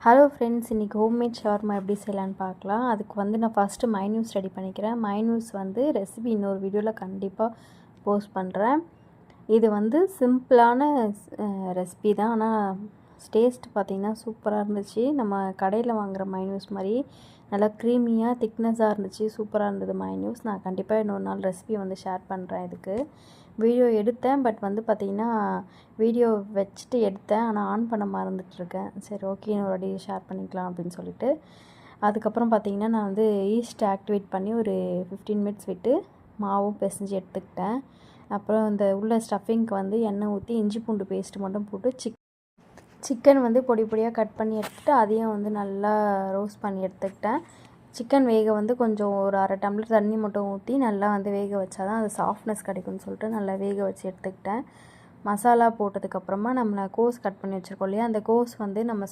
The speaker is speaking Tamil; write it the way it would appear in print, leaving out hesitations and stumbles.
ஹலோ ஃப்ரெண்ட்ஸ், இன்றைக்கி ஹோம்மேட் ஷவர்மா எப்படி செய்யலான்னு பார்க்கலாம். அதுக்கு வந்து நான் ஃபஸ்ட்டு மைனூஸ் ரெடி பண்ணிக்கிறேன். மைனூஸ் வந்து ரெசிபி இன்னொரு வீடியோவில் கண்டிப்பாக போஸ்ட் பண்ணுறேன். இது வந்து சிம்பிளான ரெசிபி தான், ஆனால் டேஸ்ட் பார்த்திங்கன்னா சூப்பராக இருந்துச்சு. நம்ம கடையில் வாங்குகிற மைனூஸ் மாதிரி நல்லா க்ரீமியாக திக்னஸாக இருந்துச்சு. சூப்பராக இருந்தது மைனூஸ். நான் கண்டிப்பாக இன்னொரு நாள் ரெசிபி வந்து ஷேர் பண்ணுறேன். இதுக்கு வீடியோ எடுத்தேன், பட் வந்து பார்த்திங்கன்னா வீடியோ வச்சுட்டு எடுத்தேன், ஆனால் ஆன் பண்ண மறந்துட்டுருக்கேன். சரி, ஓகே, இன்னொரு வாட்டி ஷேர் பண்ணிக்கலாம் அப்படின்னு சொல்லிட்டு. அதுக்கப்புறம் பார்த்திங்கன்னா நான் வந்து ஈஸ்ட் ஆக்டிவேட் பண்ணி ஒரு 15 மினிட்ஸ் விட்டு மாவும் பிசைஞ்சு எடுத்துக்கிட்டேன். அப்புறம் இந்த உள்ள ஸ்டஃபிங்க்கு வந்து எண்ணெய் ஊற்றி இஞ்சி பூண்டு பேஸ்ட்டு மட்டும் போட்டு சிக்கன் வந்து பொடி பொடியாக கட் பண்ணி எடுத்துகிட்டு அதையும் வந்து நல்லா ரோஸ்ட் பண்ணி எடுத்துக்கிட்டேன். சிக்கன் வேக வந்து கொஞ்சம் ஒரு அரை டம்ளர் தண்ணி மட்டும் ஊற்றி நல்லா வந்து வேக வச்சா தான் அது சாஃப்ட்னஸ் கிடைக்கும்னு சொல்லிட்டு நல்லா வேக வச்சு எடுத்துக்கிட்டேன். மசாலா போட்டதுக்கப்புறமா நம்ம கோஸ் கட் பண்ணி வச்சுருக்கோம் இல்லையா, அந்த கோஸ் வந்து நம்ம